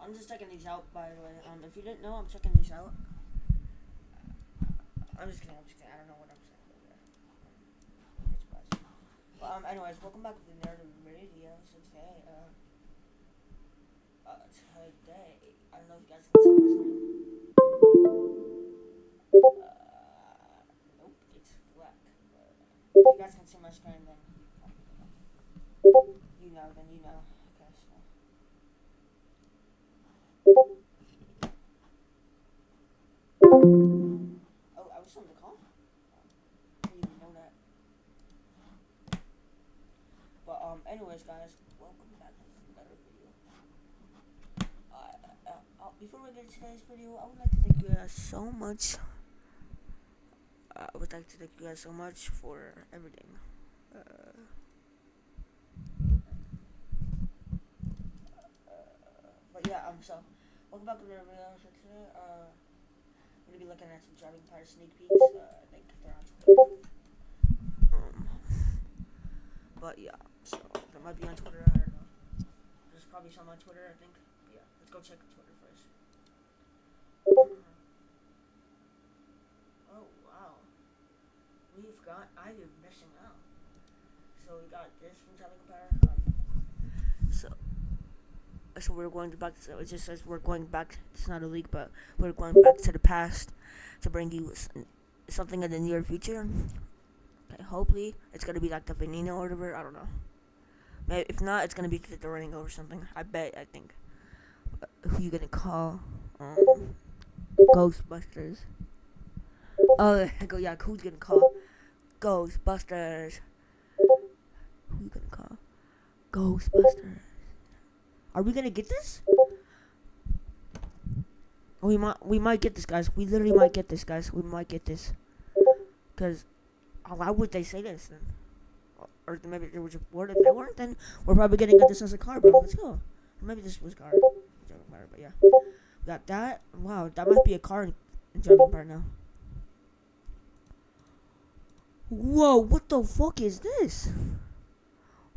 I'm just checking these out, by the way. If you didn't know, I'm checking these out. I'm just kidding. I don't know what I'm saying. But anyways, welcome back to the Narrative Radio. So today, I don't know if you guys can see my screen. Nope, it's black. But if you guys can see my screen, then you know. Okay, so. Oh, I was on the call? I didn't even know that. But, anyways, guys, welcome back to another video. Before we get to today's video, I would like to thank you guys so much. I would like to thank you guys so much for everything. But yeah, so, welcome back to another video. So today, we're gonna be looking at some Driving Empire sneak peeks. I think they're on Twitter. But yeah, so that might be on Twitter. I don't know. There's probably some on Twitter, I think. But yeah, let's go check Twitter first. Oh wow, I've missing out. So we got this from Driving Empire. So we're going back. So it just says we're going back. It's not a leak, but we're going back to the past to bring you something in the near future. Okay, hopefully it's gonna be like the Veneno or whatever. I don't know. Maybe if not, it's gonna be the Ringo or something. I think. Who you gonna call? Ghostbusters. Oh, who's gonna call? Ghostbusters. Who you gonna call? Ghostbusters. Are we gonna get this? We might get this, guys. We literally might get this, guys. We might get this. Cause why would they say this then? Or maybe there was a word. If they weren't, then we're probably gonna get this as a car, bro. Let's go. Or maybe this was a car. But yeah, we got that. Wow, that might be a car in Driving Empire now. Whoa, what the fuck is this?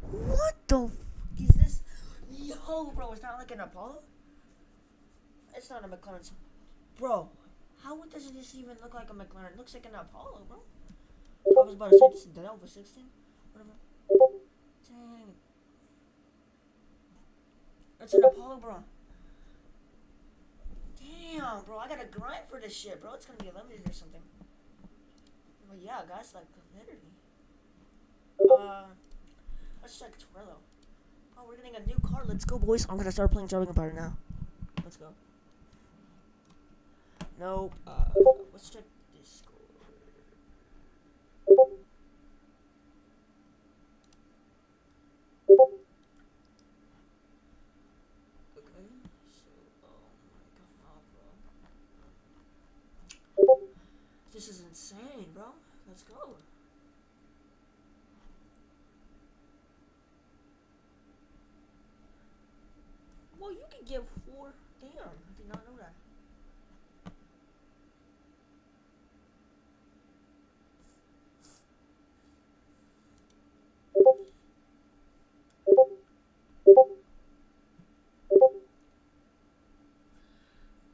What the fuck is this? Yo, bro, it's not like an Apollo? It's not a McLaren. Bro, how does this even look like a McLaren? It looks like an Apollo, bro. I was about to say this is Delta 16. Whatever. Dang. It's an Apollo, bro. Damn, bro, I gotta grind for this shit, bro. It's gonna be limited or something. But yeah, guys, like, literally. Let's check Twillo. Oh, we're getting a new car. Let's go, boys. I'm gonna start playing Driving Empire now. Let's go. Nope. Let's check Discord. Okay, so, oh my god, bro. This is insane, bro. Let's go. Well, you can get 4. Damn, I did not know that.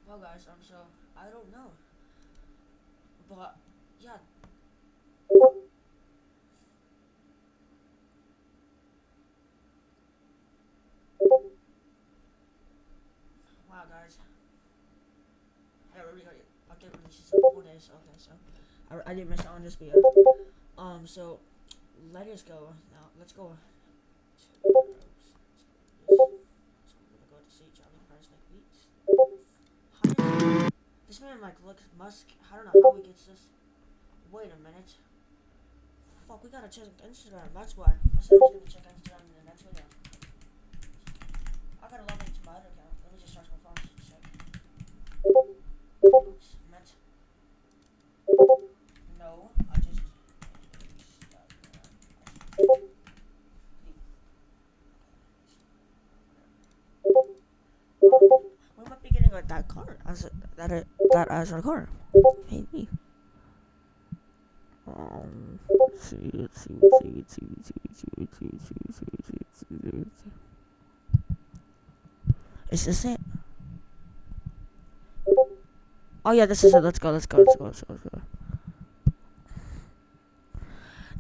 Well, guys, so I don't know, but yeah. Wow, guys. I get releases in 4 days. Okay, so I didn't miss out on this video. So let us go now. Let's go. So we're gonna go to see Driving Empire Snake Beats. This man like looks Musk. I don't know how he gets this. Wait a minute. Fuck, we gotta check Instagram. That's why. I said I was gonna check Instagram in the next video. I gotta log into my other account. Let me just charge my phone to check. Oops, meant. No, I just. We might be getting that car as our car. Maybe. Is this it? Oh yeah, this is it. Let's go. Let's go. Let's go. Let's go. Let's go.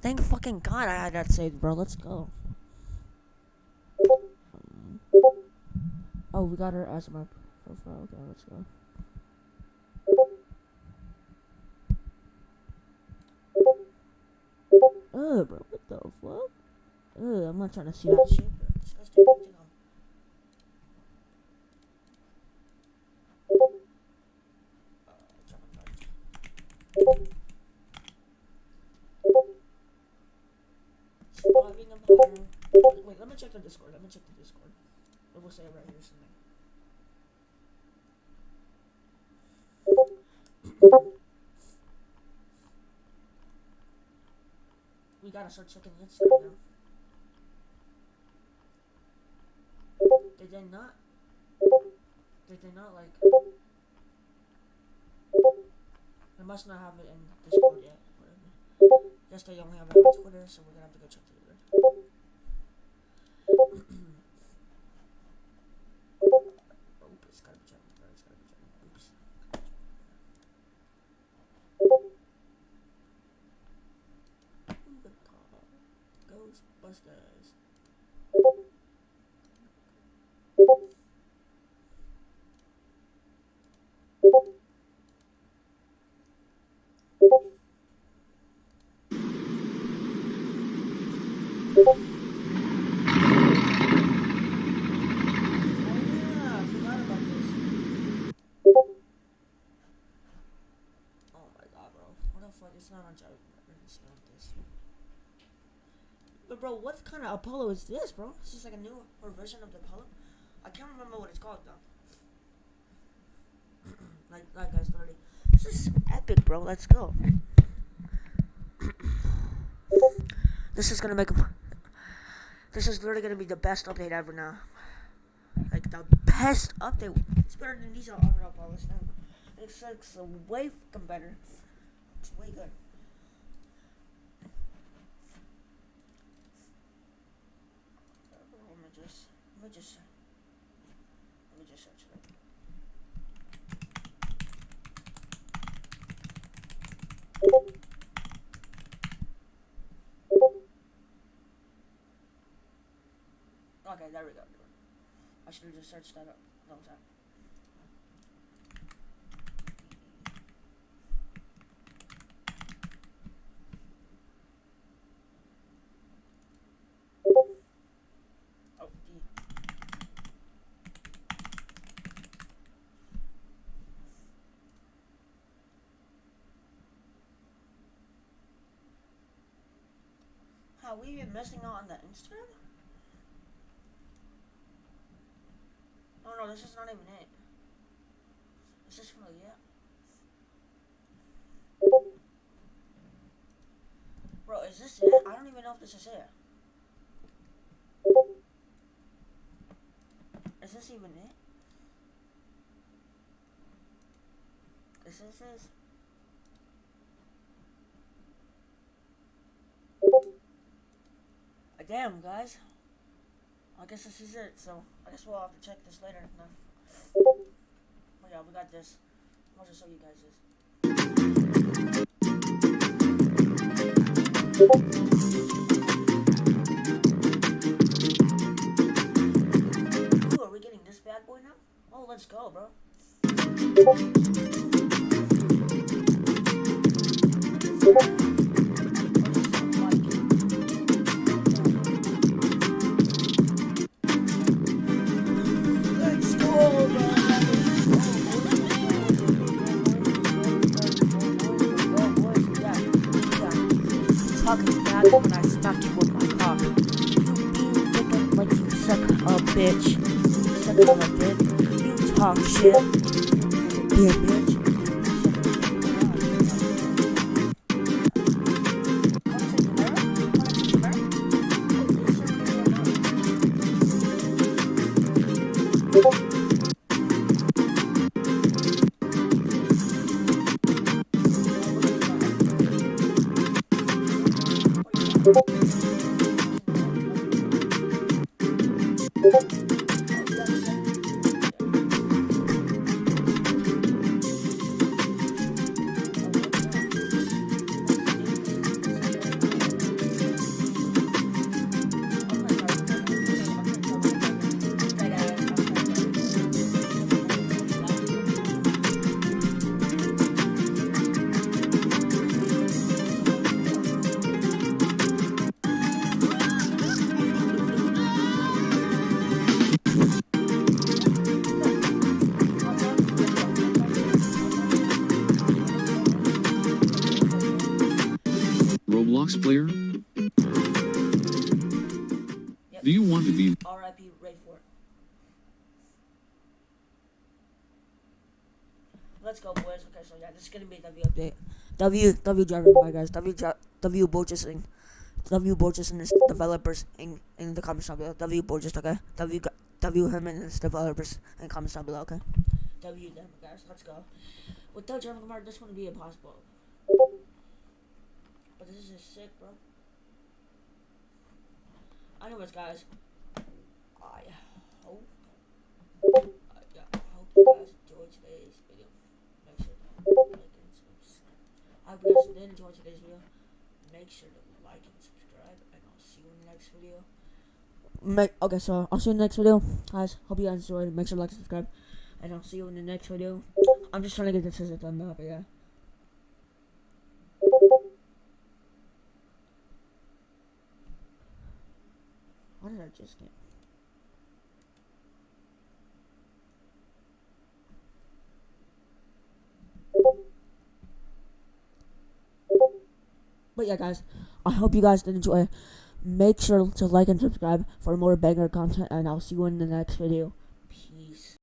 Thank fucking God I had that saved, bro. Let's go. Oh, we got her as my profile. Okay, let's go. Ugh, bro. What the fuck? Ugh, I'm not trying to see that shit, bro. Disgusting. Surviving Empire. Wait, let me check the Discord. Let me check the Discord. It will say it right here something. We gotta start checking Instagram now. Did they not? Did they not like? They must not have it in Discord yet. Whatever. Guess they only have it on Twitter, so we're gonna have to go check Twitter. Oops, gotta be checking. It's gotta be checking. Oops. Ghostbusters. It's not on Java. It's not this. But bro, what kind of Apollo is this, bro? This is like a new version of the Apollo. I can't remember what it's called though. like guys, literally, this is epic, bro. Let's go. This is gonna make. This is literally gonna be the best update ever now. Like the best update. It's better than these other Apollos now. It's like way fucking better. It's way good. Let me just search it up. Okay, there we go. I should have just searched that up. No time. Are we even missing out on the Instagram? Oh no, this is not even it. Is this really it? Bro, is this it? I don't even know if this is it. Is this even it? Is this it? Damn, guys. I guess this is it, so I guess we'll have to check this later. No. Oh yeah, we got this. I'll just show you guys this. Ooh, are we getting this bad boy now? Oh, let's go, bro. Talking bad when I smack you with my cock. You thinking like you suck a bitch. You suck on a dick. You talk shit. Yeah, bitch. Do you want to be R.I.P. Ray Fort. Let's go, boys. Okay, so yeah, this is gonna be a W update. W driving by, guys. W Borgesing. W Borges and his developers in the comments down below. W Borges, okay? W him and his developers in the comments down below, okay? W them, guys. Let's go. Without driving car, this wouldn't be impossible. But this is just sick, bro. Anyways, guys, I hope you guys enjoyed today's video. Make sure to like and subscribe. I hope you guys did enjoy today's video. Make sure to like and subscribe, and I'll see you in the next video. Okay, so I'll see you in the next video, guys. Hope you guys enjoyed. Make sure to like and subscribe, and I'll see you in the next video. I'm just trying to get this as a thumbnail, but yeah. What did I just get? But yeah, guys, I hope you guys did enjoy. Make sure to like and subscribe for more banger content, and I'll see you in the next video. Peace.